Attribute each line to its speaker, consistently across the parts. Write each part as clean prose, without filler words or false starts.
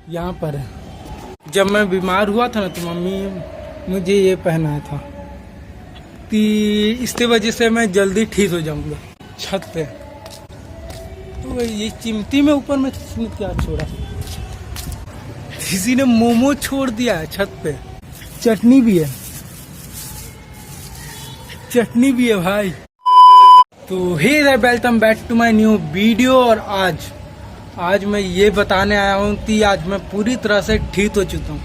Speaker 1: यहाँ पर है। जब मैं बीमार हुआ था ना तो मम्मी मुझे ये पहनाया था कि इसके वजह से मैं जल्दी ठीक हो जाऊंगा। छत पे तो ये चिमटी में ऊपर में किसने क्या छोड़ा, किसी ने मोमो छोड़ दिया है छत पे। चटनी भी है, चटनी भी है भाई। तो hey welcome back to my new video. और आज मैं ये बताने आया हूँ कि आज मैं पूरी तरह से ठीक हो चुका हूँ।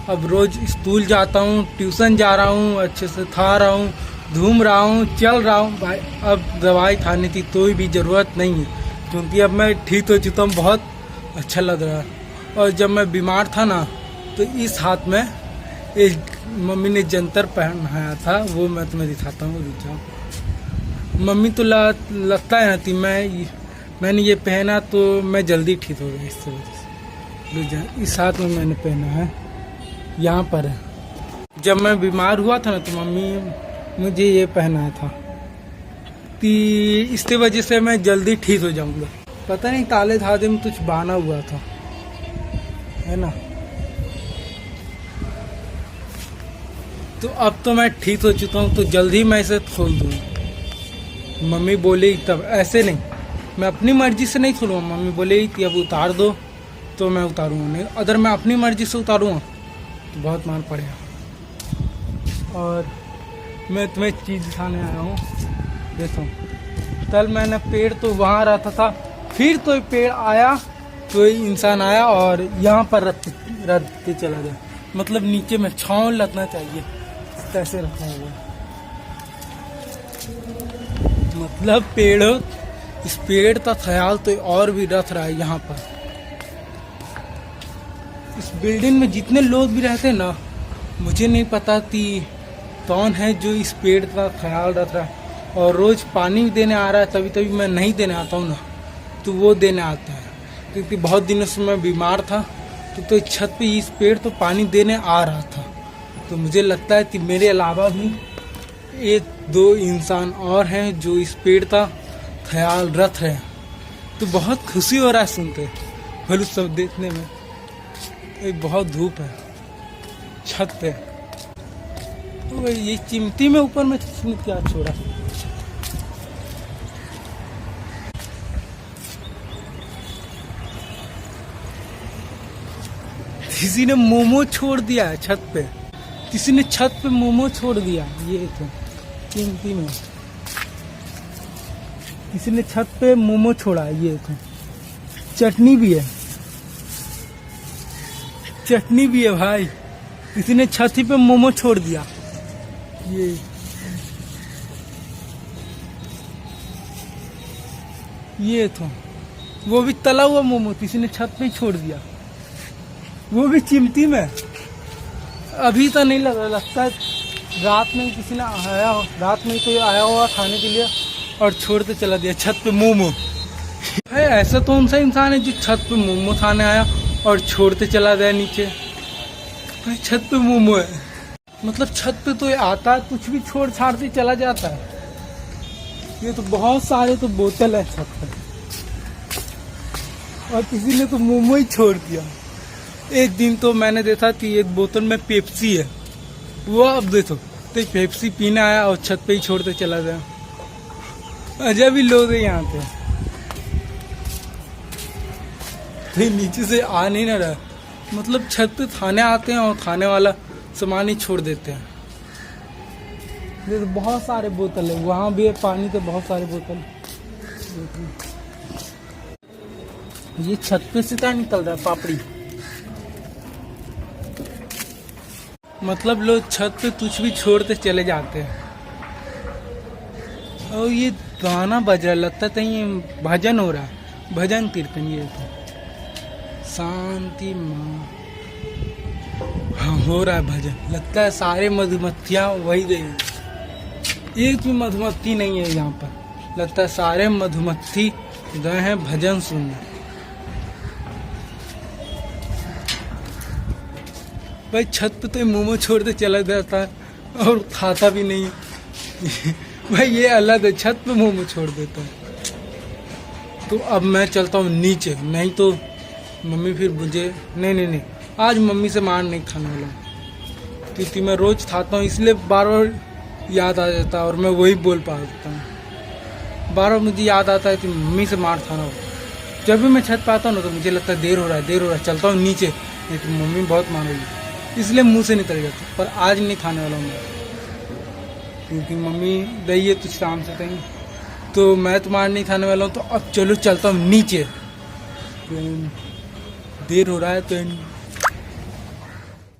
Speaker 1: अब रोज स्कूल जाता हूँ, ट्यूशन जा रहा हूँ, अच्छे से खा रहा हूँ, घूम रहा हूँ, चल रहा हूँ भाई। अब दवाई खाने की कोई भी ज़रूरत नहीं है क्योंकि अब मैं ठीक हो चुका हूँ। बहुत अच्छा लग रहा है। और जब मैं बीमार था ना तो इस हाथ में एक मम्मी ने जंतर पहनाया था, वो मैं तुम्हें दिखाता हूँ। रुक जाओ। मम्मी तो लगता है ना कि मैंने ये पहना तो मैं जल्दी ठीक हो गया इससे वजह से। रुक जाओ, इस हाथ में मैंने पहना है, यहाँ पर है। जब मैं बीमार हुआ था ना तो मम्मी मुझे ये पहनाया था कि इसके वजह से मैं जल्दी ठीक हो जाऊंगा। पता नहीं काले धागे में कुछ बाना हुआ था, है ना। तो अब तो मैं ठीक हो चुका हूँ तो जल्दी मैं इसे खोल दूँगा। मम्मी बोली तब ऐसे नहीं, मैं अपनी मर्जी से नहीं खोलूँगा। मम्मी बोले कि अब उतार दो तो मैं उतारूँगा, नहीं अगर मैं अपनी मर्जी से उतारूँगा तो बहुत मार पड़ेगा। और मैं तुम्हें चीज़ दिखाने आया हूँ। देखो, कल मैंने पेड़ तो वहाँ रहता था, फिर कोई पेड़ आया, कोई इंसान आया और यहाँ पर रख के चला गया। मतलब नीचे में छांव लगना चाहिए, कैसे रखा हुआ। मतलब इस पेड़ का ख्याल तो और भी रख रहा है यहाँ पर। इस बिल्डिंग में जितने लोग भी रहते हैं ना, मुझे नहीं पता कि कौन है जो इस पेड़ का ख्याल रख रहा है। और रोज पानी भी देने आ रहा है, तभी मैं नहीं देने आता हूँ ना तो वो देने आता है। क्योंकि बहुत दिनों से मैं बीमार था तो छत पे इस पेड़ तो पानी देने आ रहा था। तो मुझे लगता है कि मेरे अलावा भी एक दो इंसान और हैं जो इस पेड़ का ख्याल रख रहे हैं। तो बहुत खुशी हो रहा है सुनते फलू सब देखने में। एक बहुत धूप है छत पे, तो ये चिमटी में ऊपर में किसने क्या छोड़ा। किसी ने मोमो छोड़ दिया है छत पे, किसी ने छत पे मोमो छोड़ दिया। ये तो चिमटी में किसी ने छत पे मोमो छोड़ा। ये तो चटनी भी है, चटनी भी है भाई। किसी ने छत पे मोमो छोड़ दिया। ये तो वो भी तला हुआ मोमो किसी ने छत पे ही छोड़ दिया, वो भी चिमटी में। अभी तो नहीं लग रहा, लगता है रात में किसी ने आया, रात में कोई आया हुआ खाने के लिए और छोड़ के चला दिया छत पे मोमो। है ऐसा कौन सा इंसान है जो छत पे मोमो खाने आया और छोड़ते चला गया नीचे। भाई छत पे मोमो है, मतलब छत पे तो आता है, कुछ भी छोड़ छाड़ते चला जाता है। ये तो बहुत सारे तो बोतल है छत पे और किसी ने तो मोमो ही छोड़ दिया। एक दिन तो मैंने देखा कि एक बोतल में पेप्सी है, वो अब देखो तो पेप्सी पीने आया और छत पे ही छोड़ते चला गया। अजब ही लोग हैं यहाँ पे, तो नीचे से आ नहीं ना रहा। मतलब छत पे खाने आते हैं और खाने वाला सामान ही छोड़ देते हैं। तो बहुत सारे बोतल है, वहाँ भी है पानी के बहुत सारे बोतल। ये छत पे से क्या निकल रहा है, पापड़ी। मतलब लोग छत पे कुछ भी छोड़ते चले जाते हैं। और ये गाना बज रहा, लगता है कहीं भजन हो रहा है, भजन कीर्तन। ये तो शांति माँ, हाँ हो रहा है भजन। लगता है सारे मधुमक्खियाँ वही गई, एक भी मधुमक्खी नहीं है यहाँ पर। लगता है सारे मधुमक्खी गए हैं भजन सुनने। भाई छत पे तो मोमो छोड़ते चला जाता है और खाता भी नहीं है। भाई ये अलग है, छत पे मोमो छोड़ देता है। तो अब मैं चलता हूँ नीचे, नहीं तो मम्मी फिर मुझे नहीं आज मम्मी से मार नहीं खाने वाला हूँ, क्योंकि मैं रोज खाता हूँ इसलिए बार बार याद आ जाता है और मैं वही बोल पाता हूँ। बार बार मुझे याद आता है कि मम्मी से मार खाना हो। जब भी मैं छत पे आता हूँ ना तो मुझे लगता है देर हो रहा है, चलता हूँ नीचे, नहीं तो मम्मी बहुत मारेगी, इसलिए मुंह से निकल जाता। पर आज नहीं खाने वाला हूँ मैं, क्योंकि मम्मी गई है तो शाम से कहीं, तो मैं तो मार नहीं खाने वाला हूँ। तो अब चलो चलता हूँ नीचे, देर हो रहा है तो